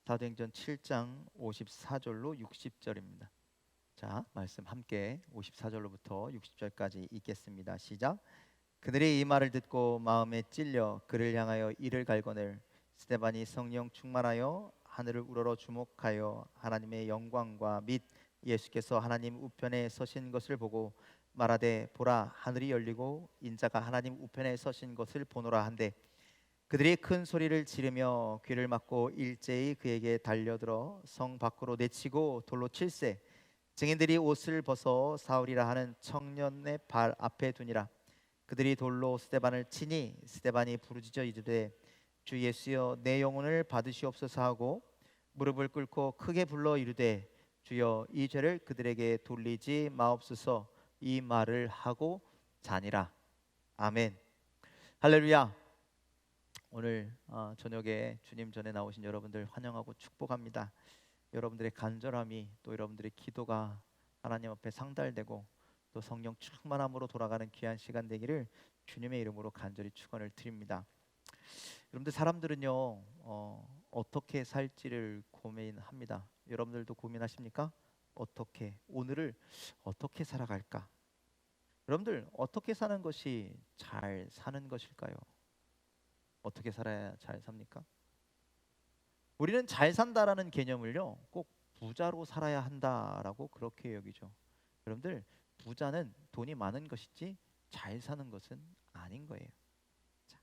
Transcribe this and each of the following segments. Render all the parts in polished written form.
사도행전 7장 54절로 60절입니다. 자, 말씀 함께 54절로부터 60절까지 읽겠습니다. 시작. 그들이 이 말을 듣고 마음에 찔려 그를 향하여 이를 갈거늘 스데반이 성령 충만하여 하늘을 우러러 주목하여 하나님의 영광과 및 예수께서 하나님 우편에 서신 것을 보고 말하되 보라 하늘이 열리고 인자가 하나님 우편에 서신 것을 보노라 한데 그들이 큰 소리를 지르며 귀를 막고 일제히 그에게 달려들어 성 밖으로 내치고 돌로 칠세. 증인들이 옷을 벗어 사울이라 하는 청년의 발 앞에 두니라. 그들이 돌로 스데반을 치니 스데반이 부르짖어 이르되 주 예수여 내 영혼을 받으시옵소서 하고 무릎을 꿇고 크게 불러 이르되 주여 이 죄를 그들에게 돌리지 마옵소서. 이 말을 하고 자니라. 아멘. 할렐루야. 오늘 저녁에 주님 전에 나오신 여러분들 환영하고 축복합니다. 여러분들의 간절함이 또 여러분들의 기도가 하나님 앞에 상달되고 또 성령 충만함으로 돌아가는 귀한 시간 되기를 주님의 이름으로 간절히 축원을 드립니다. 여러분들 사람들은요 어떻게 살지를 고민합니다. 여러분들도 고민하십니까? 오늘을 어떻게 살아갈까? 여러분들 어떻게 사는 것이 잘 사는 것일까요? 어떻게 살아야 잘 삽니까? 우리는 잘 산다라는 개념을요 꼭 부자로 살아야 한다라고 그렇게 여기죠. 여러분들 부자는 돈이 많은 것이지 잘 사는 것은 아닌 거예요. 자,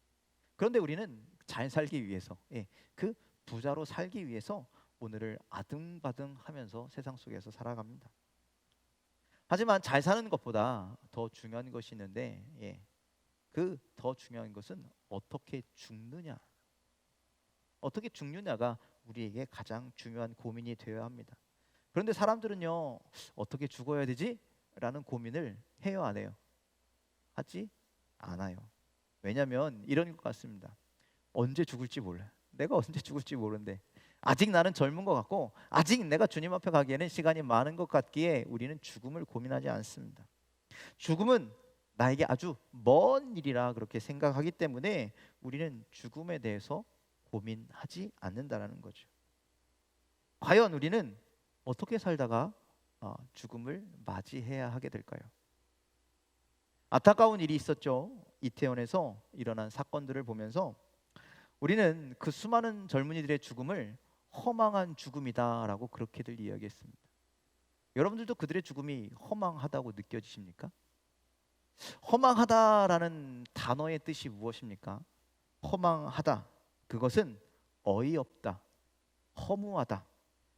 그런데 우리는 잘 살기 위해서 그 부자로 살기 위해서 오늘을 아등바등하면서 세상 속에서 살아갑니다. 하지만 잘 사는 것보다 더 중요한 것이 있는데 그 더 중요한 것은 어떻게 죽느냐가 우리에게 가장 중요한 고민이 되어야 합니다. 그런데 사람들은요 어떻게 죽어야 되지? 라는 고민을 해요 안 해요? 하지 않아요. 왜냐하면 이런 것 같습니다. 언제 죽을지 몰라. 내가 언제 죽을지 모르는데 아직 나는 젊은 것 같고 아직 내가 주님 앞에 가기에는 시간이 많은 것 같기에 우리는 죽음을 고민하지 않습니다. 죽음은 나에게 아주 먼 일이라 그렇게 생각하기 때문에 우리는 죽음에 대해서 고민하지 않는다라는 거죠. 과연 우리는 어떻게 살다가 죽음을 맞이해야 하게 될까요? 안타까운 일이 있었죠. 이태원에서 일어난 사건들을 보면서 우리는 그 수많은 젊은이들의 죽음을 허망한 죽음이다라고 그렇게들 이야기했습니다. 여러분들도 그들의 죽음이 허망하다고 느껴지십니까? 허망하다라는 단어의 뜻이 무엇입니까? 허망하다, 그것은 어이없다, 허무하다,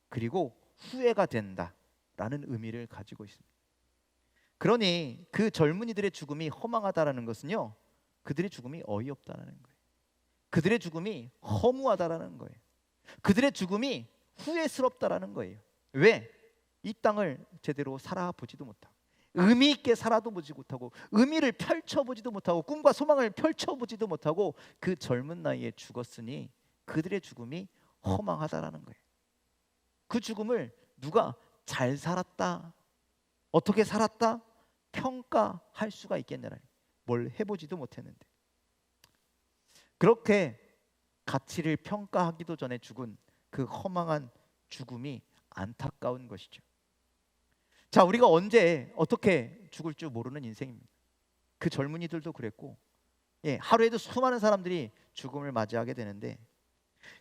그리고 후회가 된다라는 의미를 가지고 있습니다. 그러니 그 젊은이들의 죽음이 허망하다라는 것은요 그들의 죽음이 어이없다라는 거예요. 그들의 죽음이 허무하다라는 거예요. 그들의 죽음이 후회스럽다라는 거예요. 왜? 이 땅을 제대로 살아보지도 못하고 의미 있게 살아도 보지 못하고 의미를 펼쳐보지도 못하고 꿈과 소망을 펼쳐보지도 못하고 그 젊은 나이에 죽었으니 그들의 죽음이 허망하다라는 거예요. 그 죽음을 누가 잘 살았다, 어떻게 살았다 평가할 수가 있겠느냐. 뭘 해보지도 못했는데 그렇게 가치를 평가하기도 전에 죽은 그 허망한 죽음이 안타까운 것이죠. 자, 우리가 언제 어떻게 죽을 줄 모르는 인생입니다. 그 젊은이들도 그랬고 하루에도 수많은 사람들이 죽음을 맞이하게 되는데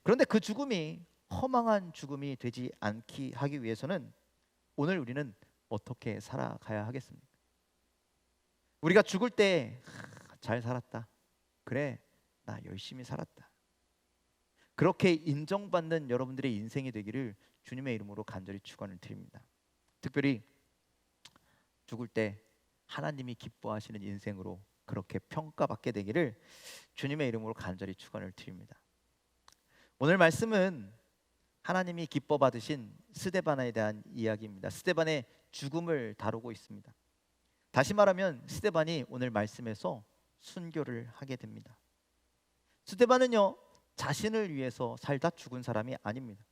그런데 그 죽음이 허망한 죽음이 되지 않게 하기 위해서는 오늘 우리는 어떻게 살아가야 하겠습니까? 우리가 죽을 때 잘 살았다, 그래 나 열심히 살았다, 그렇게 인정받는 여러분들의 인생이 되기를 주님의 이름으로 간절히 축원을 드립니다. 특별히 죽을 때 하나님이 기뻐하시는 인생으로 그렇게 평가받게 되기를 주님의 이름으로 간절히 축원을 드립니다. 오늘 말씀은 하나님이 기뻐 받으신 스데반에 대한 이야기입니다. 스데반의 죽음을 다루고 있습니다. 다시 말하면 스데반이 오늘 말씀에서 순교를 하게 됩니다. 스데반은요 자신을 위해서 살다 죽은 사람이 아닙니다.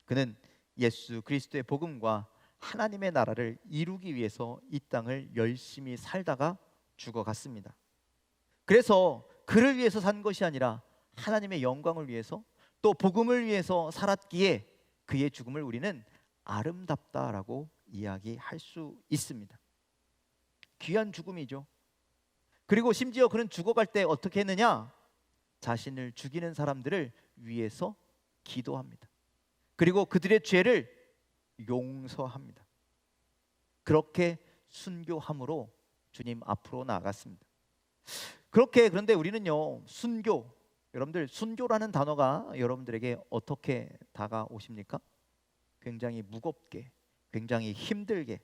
그는 예수 그리스도의 복음과 하나님의 나라를 이루기 위해서 이 땅을 열심히 살다가 죽어갔습니다. 그래서 그를 위해서 산 것이 아니라 하나님의 영광을 위해서 또 복음을 위해서 살았기에 그의 죽음을 우리는 아름답다라고 이야기할 수 있습니다. 귀한 죽음이죠. 그리고 심지어 그는 죽어갈 때 어떻게 했느냐? 자신을 죽이는 사람들을 위해서 기도합니다. 그리고 그들의 죄를 용서합니다. 그렇게 순교함으로 주님 앞으로 나아갔습니다. 그런데 우리는요, 여러분들 순교라는 단어가 여러분들에게 어떻게 다가오십니까? 굉장히 무겁게, 굉장히 힘들게.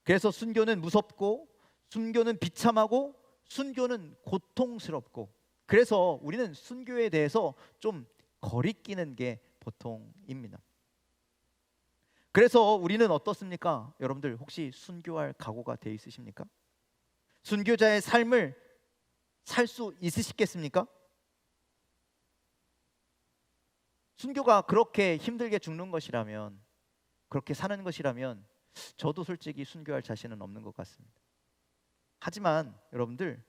그래서 순교는 무섭고, 순교는 비참하고, 순교는 고통스럽고, 그래서 우리는 순교에 대해서 좀 거리끼는 게 보통입니다. 그래서 우리는 어떻습니까? 여러분들 혹시 순교할 각오가 돼 있으십니까? 순교자의 삶을 살 수 있으시겠습니까? 순교가 그렇게 힘들게 죽는 것이라면, 그렇게 사는 것이라면 저도 솔직히 순교할 자신은 없는 것 같습니다. 하지만 여러분들,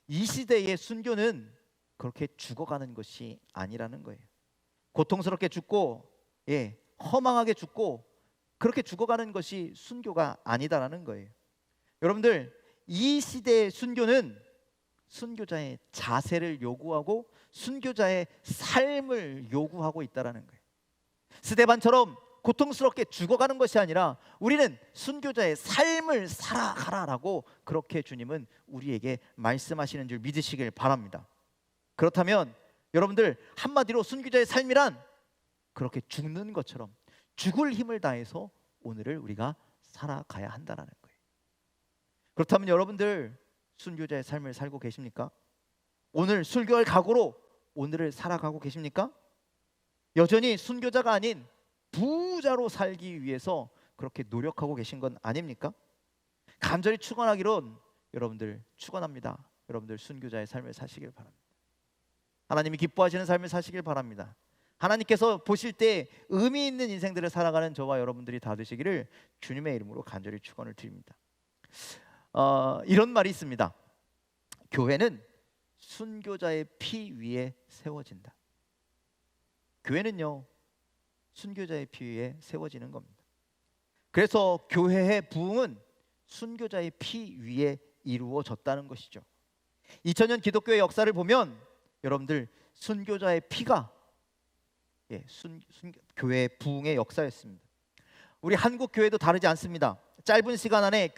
이 시대의 순교는 그렇게 죽어가는 것이 아니라는 거예요. 고통스럽게 죽고, 허망하게 죽고, 그렇게 죽어가는 것이 순교가 아니다라는 거예요. 여러분들, 이 시대의 순교는 순교자의 자세를 요구하고 순교자의 삶을 요구하고 있다라는 거예요. 스데반처럼 고통스럽게 죽어가는 것이 아니라 우리는 순교자의 삶을 살아가라라고 그렇게 주님은 우리에게 말씀하시는 줄 믿으시길 바랍니다. 그렇다면 여러분들, 한마디로 순교자의 삶이란 그렇게 죽는 것처럼 죽을 힘을 다해서 오늘을 우리가 살아가야 한다는 거예요. 그렇다면 여러분들, 순교자의 삶을 살고 계십니까? 오늘 순교할 각오로 오늘을 살아가고 계십니까? 여전히 순교자가 아닌 부자로 살기 위해서 그렇게 노력하고 계신 건 아닙니까? 간절히 축원하기론 여러분들 축원합니다. 여러분들 순교자의 삶을 사시길 바랍니다. 하나님이 기뻐하시는 삶을 사시길 바랍니다. 하나님께서 보실 때 의미 있는 인생들을 살아가는 저와 여러분들이 다 되시기를 주님의 이름으로 간절히 축원을 드립니다. 이런 말이 있습니다. 교회는 순교자의 피 위에 세워진다. 교회는요, 순교자의 피 위에 세워지는 겁니다. 그래서 교회의 부흥은 순교자의 피 위에 이루어졌다는 것이죠. 2000년 기독교의 역사를 보면 여러분들, 순교자의 피가 교회의 부흥의 역사였습니다. 우리 한국 교회도 다르지 않습니다. 짧은 시간 안에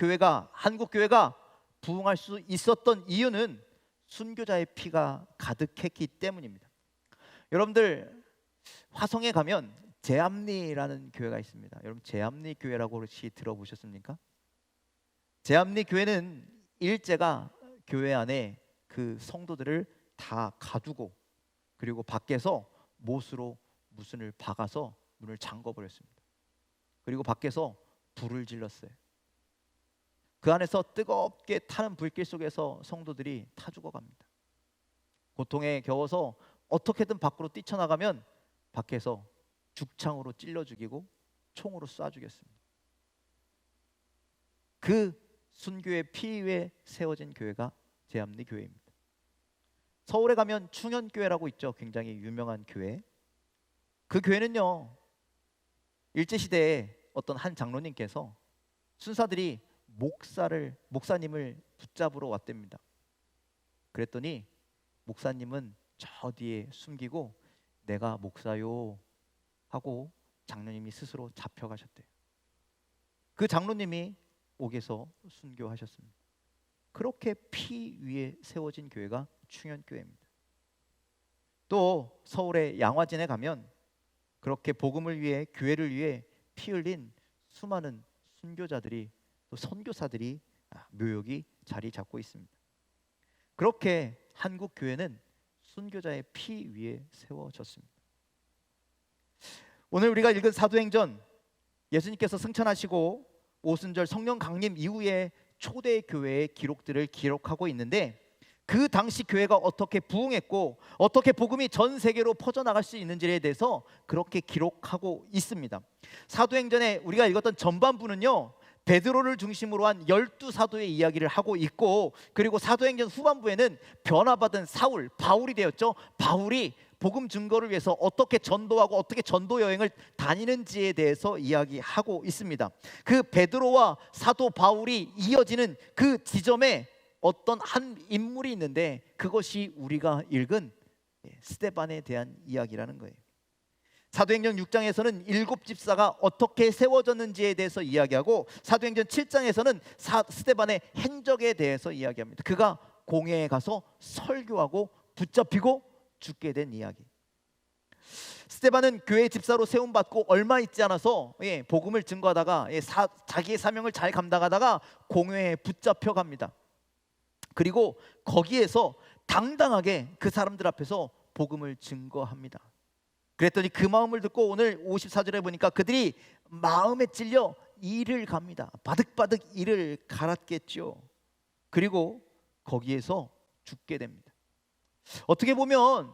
한국 교회가 부흥할 수 있었던 이유는 순교자의 피가 가득했기 때문입니다. 여러분들, 화성에 가면 제암리라는 교회가 있습니다. 여러분, 제암리 교회라고 혹시 들어보셨습니까? 제암리 교회는 일제가 교회 안에 그 성도들을 다 가두고, 그리고 밖에서 못으로 무슨을 박아서 문을 잠궈버렸습니다. 그리고 밖에서 불을 질렀어요. 그 안에서 뜨겁게 타는 불길 속에서 성도들이 타 죽어갑니다. 고통에 겨워서 어떻게든 밖으로 뛰쳐나가면 밖에서 죽창으로 찔러 죽이고 총으로 쏴 죽였습니다. 그 순교의 피 위에 세워진 교회가 제암리 교회입니다. 서울에 가면 충현교회라고 있죠. 굉장히 유명한 교회. 그 교회는요, 일제시대에 어떤 한 장로님께서 순사들이 목사님을 붙잡으러 왔답니다. 그랬더니 목사님은 저 뒤에 숨기고 내가 목사요 하고 장로님이 스스로 잡혀가셨대요. 그 장로님이 옥에서 순교하셨습니다. 그렇게 피 위에 세워진 교회가 충현교회입니다. 또 서울의 양화진에 가면 그렇게 복음을 위해, 교회를 위해 피 흘린 수많은 순교자들이, 또 선교사들이 묘역이 자리 잡고 있습니다. 그렇게 한국 교회는 순교자의 피 위에 세워졌습니다. 오늘 우리가 읽은 사도행전, 예수님께서 승천하시고 오순절 성령 강림 이후에 초대 교회의 기록들을 기록하고 있는데, 그 당시 교회가 어떻게 부흥했고 어떻게 복음이 전 세계로 퍼져나갈 수 있는지에 대해서 그렇게 기록하고 있습니다. 사도행전에 우리가 읽었던 전반부는요, 베드로를 중심으로 한 12사도의 이야기를 하고 있고, 그리고 사도행전 후반부에는 변화받은 바울이 되었죠. 바울이 복음 증거를 위해서 어떻게 전도하고 어떻게 전도 여행을 다니는지에 대해서 이야기하고 있습니다. 그 베드로와 사도 바울이 이어지는 그 지점에 어떤 한 인물이 있는데, 그것이 우리가 읽은 스데반에 대한 이야기라는 거예요. 사도행전 6장에서는 7집사가 어떻게 세워졌는지에 대해서 이야기하고, 사도행전 7장에서는 스데반의 행적에 대해서 이야기합니다. 그가 공회에 가서 설교하고 붙잡히고 죽게 된 이야기. 스데반은 교회 집사로 세움받고 얼마 있지 않아서 복음을 증거하다가 자기의 사명을 잘 감당하다가 공회에 붙잡혀 갑니다. 그리고 거기에서 당당하게 그 사람들 앞에서 복음을 증거합니다. 그랬더니 그 마음을 듣고 오늘 54절에 보니까 그들이 마음에 찔려 이를 갑니다. 바득바득 이를 갈았겠죠. 그리고 거기에서 죽게 됩니다. 어떻게 보면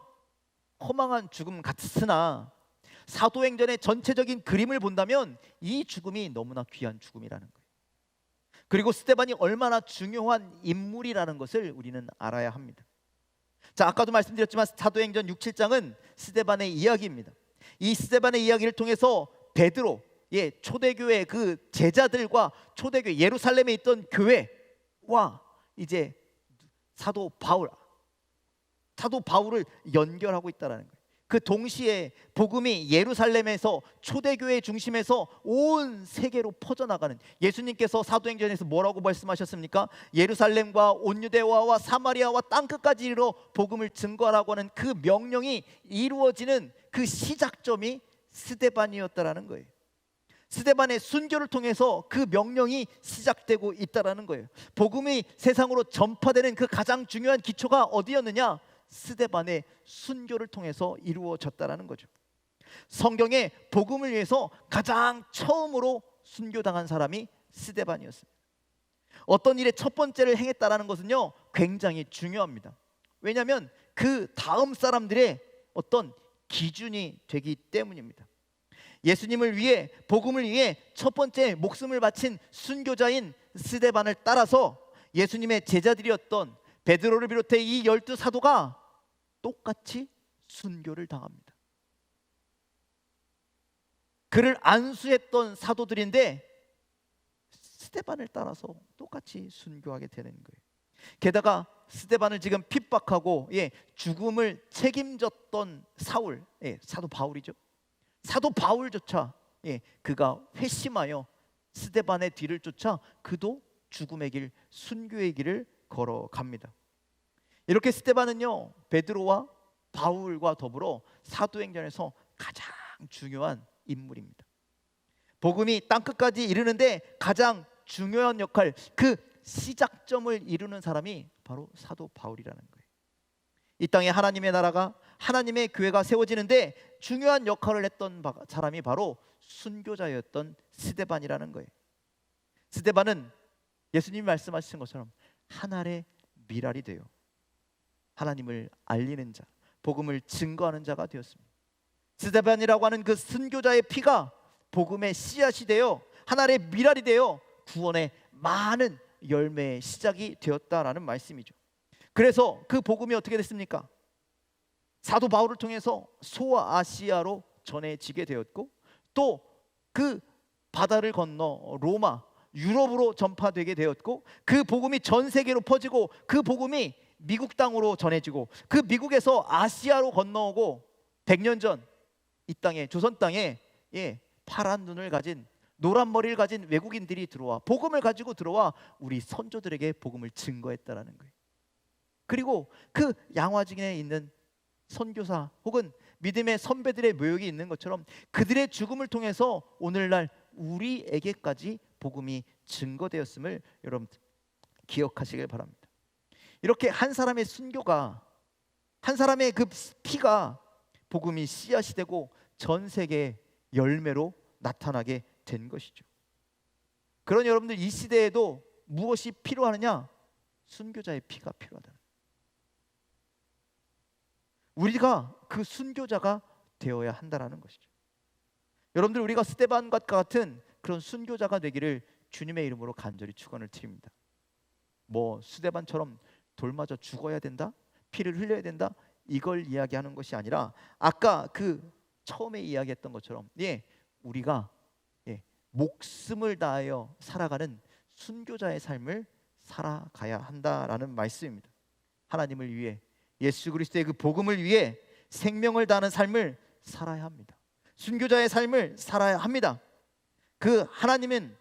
허망한 죽음 같으나 사도행전의 전체적인 그림을 본다면 이 죽음이 너무나 귀한 죽음이라는 거예요. 그리고 스데반이 얼마나 중요한 인물이라는 것을 우리는 알아야 합니다. 자, 아까도 말씀드렸지만 사도행전 6, 7장은 스데반의 이야기입니다. 이 스데반의 이야기를 통해서 베드로, 초대교회 그 제자들과 초대교회 예루살렘에 있던 교회와 이제 사도 바울을 연결하고 있다는 거예요. 그 동시에 복음이 예루살렘에서 초대교회 중심에서 온 세계로 퍼져나가는, 예수님께서 사도행전에서 뭐라고 말씀하셨습니까? 예루살렘과 온 유대와와 사마리아와 땅끝까지 이르러 복음을 증거하라고 하는 그 명령이 이루어지는 그 시작점이 스데반이었다라는 거예요. 스데반의 순교를 통해서 그 명령이 시작되고 있다라는 거예요. 복음이 세상으로 전파되는 그 가장 중요한 기초가 어디였느냐? 스데반의 순교를 통해서 이루어졌다라는 거죠. 성경에 복음을 위해서 가장 처음으로 순교당한 사람이 스데반이었습니다. 어떤 일의 첫 번째를 행했다라는 것은요, 굉장히 중요합니다. 왜냐하면 그 다음 사람들의 어떤 기준이 되기 때문입니다. 예수님을 위해, 복음을 위해 첫 번째 목숨을 바친 순교자인 스데반을 따라서 예수님의 제자들이었던 베드로를 비롯해 이 12사도가 똑같이 순교를 당합니다. 그를 안수했던 사도들인데 스데반을 따라서 똑같이 순교하게 되는 거예요. 게다가 스데반을 지금 핍박하고 죽음을 책임졌던 사도 바울이죠. 사도 바울조차 그가 회심하여 스데반의 뒤를 쫓아 그도 죽음의 길, 순교의 길을 걸어갑니다. 이렇게 스데반은요, 베드로와 바울과 더불어 사도행전에서 가장 중요한 인물입니다. 복음이 땅끝까지 이르는데 가장 중요한 역할, 그 시작점을 이루는 사람이 바로 사도 바울이라는 거예요. 이 땅에 하나님의 나라가, 하나님의 교회가 세워지는데 중요한 역할을 했던 사람이 바로 순교자였던 스데반이라는 거예요. 스데반은 예수님이 말씀하신 것처럼 하늘의 미랄이 되어 하나님을 알리는 자, 복음을 증거하는 자가 되었습니다. 스데반이라고 하는 그 순교자의 피가 복음의 씨앗이 되어 하늘의 미랄이 되어 구원의 많은 열매의 시작이 되었다라는 말씀이죠. 그래서 그 복음이 어떻게 됐습니까? 사도 바울을 통해서 소아시아로 전해지게 되었고, 또 그 바다를 건너 로마, 유럽으로 전파되게 되었고, 그 복음이 전 세계로 퍼지고, 그 복음이 미국 땅으로 전해지고, 그 미국에서 아시아로 건너오고, 100년 전 이 땅에, 조선 땅에 파란 눈을 가진, 노란 머리를 가진 외국인들이 들어와 복음을 가지고 들어와 우리 선조들에게 복음을 증거했다라는 거예요. 그리고 그 양화진에 있는 선교사 혹은 믿음의 선배들의 묘역이 있는 것처럼 그들의 죽음을 통해서 오늘날 우리에게까지 복음이 증거되었음을 여러분 기억하시길 바랍니다. 이렇게 한 사람의 순교가, 한 사람의 그 피가 복음이 씨앗이 되고 전 세계 열매로 나타나게 된 것이죠. 그런 여러분들, 이 시대에도 무엇이 필요하느냐? 순교자의 피가 필요하다. 우리가 그 순교자가 되어야 한다라는 것이죠. 여러분들, 우리가 스데반과 같은 그런 순교자가 되기를 주님의 이름으로 간절히 축원을 드립니다. 뭐 스데반처럼 돌 맞아 죽어야 된다, 피를 흘려야 된다, 이걸 이야기하는 것이 아니라 아까 그 처음에 이야기했던 것처럼 우리가 목숨을 다하여 살아가는 순교자의 삶을 살아가야 한다라는 말씀입니다. 하나님을 위해, 예수 그리스도의 그 복음을 위해 생명을 다하는 삶을 살아야 합니다. 순교자의 삶을 살아야 합니다. 그 하나님은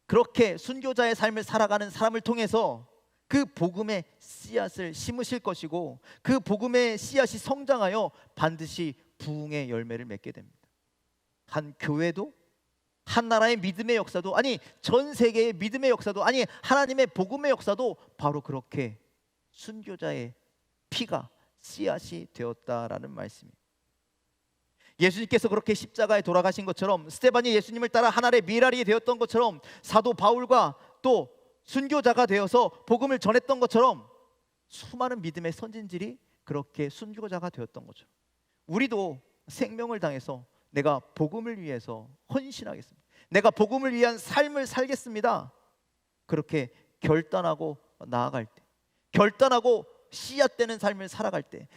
그렇게 순교자의 삶을 살아가는 사람을 통해서 그 복음의 씨앗을 심으실 것이고, 그 복음의 씨앗이 성장하여 반드시 부흥의 열매를 맺게 됩니다. 한 교회도, 한 나라의 믿음의 역사도, 아니 전 세계의 믿음의 역사도, 아니 하나님의 복음의 역사도 바로 그렇게 순교자의 피가 씨앗이 되었다라는 말씀입니다. 예수님께서 그렇게 십자가에 돌아가신 것처럼, 스데반이 예수님을 따라 하나의 미랄이 되었던 것처럼, 사도 바울과 또 순교자가 되어서 복음을 전했던 것처럼, 수많은 믿음의 선진들이 그렇게 순교자가 되었던 것처럼, 우리도 생명을 당해서 내가 복음을 위해서 헌신하겠습니다, 내가 복음을 위한 삶을 살겠습니다, 그렇게 결단하고 나아갈 때, 결단하고 씨앗되는 삶을 살아갈 때,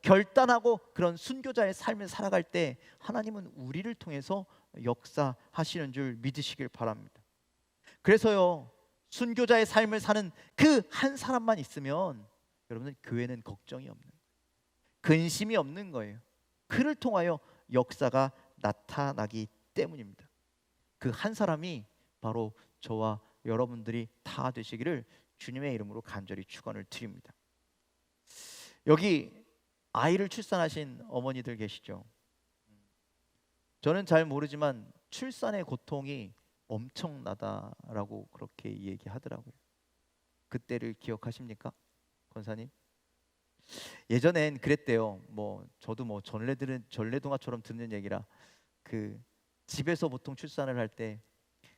결단하고 그런 순교자의 삶을 살아갈 때 하나님은 우리를 통해서 역사하시는 줄 믿으시길 바랍니다. 그래서요, 순교자의 삶을 사는 그 한 사람만 있으면 여러분들 교회는 걱정이 없는 거예요. 근심이 없는 거예요. 그를 통하여 역사가 나타나기 때문입니다. 그 한 사람이 바로 저와 여러분들이 다 되시기를 주님의 이름으로 간절히 축원을 드립니다. 여기 아이를 출산하신 어머니들 계시죠? 저는 잘 모르지만 출산의 고통이 엄청나다라고 그렇게 얘기하더라고요. 그때를 기억하십니까, 권사님? 예전엔 그랬대요. 저도 전래동화처럼 듣는 얘기라, 그 집에서 보통 출산을 할 때,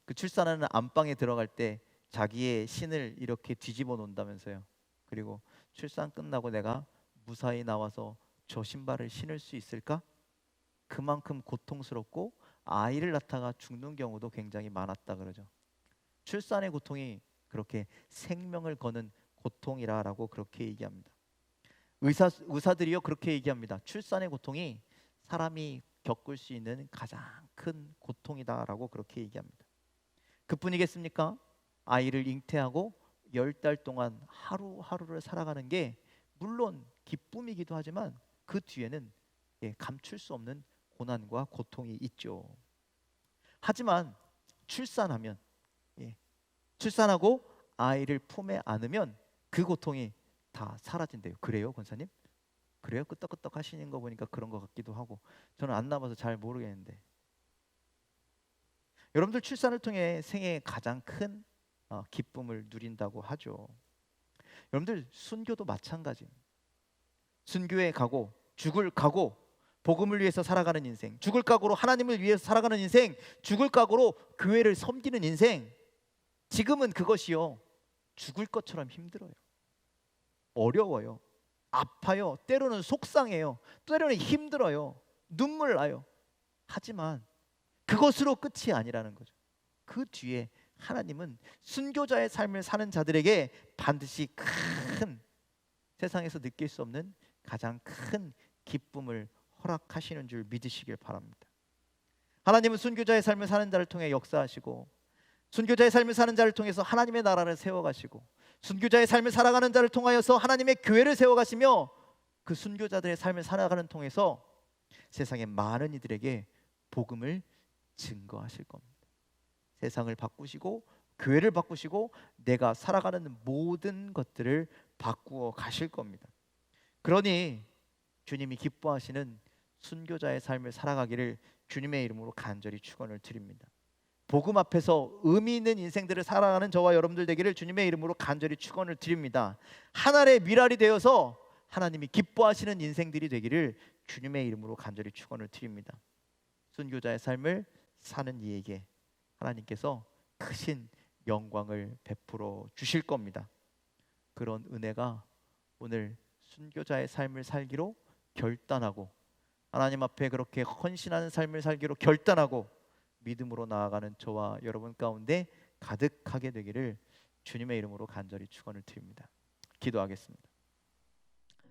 그 출산하는 안방에 들어갈 때 자기의 신을 이렇게 뒤집어 놓는다면서요. 그리고 출산 끝나고 내가 무사히 나와서 저 신발을 신을 수 있을까? 그만큼 고통스럽고 아이를 낳다가 죽는 경우도 굉장히 많았다 그러죠. 출산의 고통이 그렇게 생명을 거는 고통이라고 그렇게 얘기합니다. 의사들이요 그렇게 얘기합니다. 출산의 고통이 사람이 겪을 수 있는 가장 큰 고통이다라고 그렇게 얘기합니다. 그뿐이겠습니까? 아이를 잉태하고 10달 동안 하루하루를 살아가는 게 물론 기쁨이기도 하지만 그 뒤에는 감출 수 없는 고난과 고통이 있죠. 하지만 출산하고 아이를 품에 안으면 그 고통이 다 사라진대요. 그래요, 권사님? 그래요? 끄떡끄떡 하시는 거 보니까 그런 것 같기도 하고, 저는 안 남아서 잘 모르겠는데, 여러분들 출산을 통해 생애의 가장 큰 기쁨을 누린다고 하죠. 여러분들 순교도 마찬가지입니다. 순교에 가고 죽을 각오, 복음을 위해서 살아가는 인생, 죽을 각오로 하나님을 위해서 살아가는 인생, 죽을 각오로 교회를 섬기는 인생, 지금은 그것이요 죽을 것처럼 힘들어요. 어려워요. 아파요. 때로는 속상해요. 때로는 힘들어요. 눈물 나요. 하지만 그것으로 끝이 아니라는 거죠. 그 뒤에 하나님은 순교자의 삶을 사는 자들에게 반드시 큰, 세상에서 느낄 수 없는 가장 큰 기쁨을 허락하시는 줄 믿으시길 바랍니다. 하나님은 순교자의 삶을 사는 자를 통해 역사하시고, 순교자의 삶을 사는 자를 통해서 하나님의 나라를 세워가시고, 순교자의 삶을 살아가는 자를 통하여서 하나님의 교회를 세워가시며, 그 순교자들의 삶을 살아가는 통해서 세상의 많은 이들에게 복음을 증거하실 겁니다. 세상을 바꾸시고 교회를 바꾸시고 내가 살아가는 모든 것들을 바꾸어 가실 겁니다. 그러니 주님이 기뻐하시는 순교자의 삶을 살아가기를 주님의 이름으로 간절히 축원을 드립니다. 복음 앞에서 의미 있는 인생들을 살아가는 저와 여러분들 되기를 주님의 이름으로 간절히 축원을 드립니다. 하늘의 미랄이 되어서 하나님이 기뻐하시는 인생들이 되기를 주님의 이름으로 간절히 축원을 드립니다. 순교자의 삶을 사는 이에게 하나님께서 크신 영광을 베풀어 주실 겁니다. 그런 은혜가 오늘 순교자의 삶을 살기로 결단하고, 하나님 앞에 그렇게 헌신하는 삶을 살기로 결단하고 믿음으로 나아가는 저와 여러분 가운데 가득하게 되기를 주님의 이름으로 간절히 축원을 드립니다. 기도하겠습니다.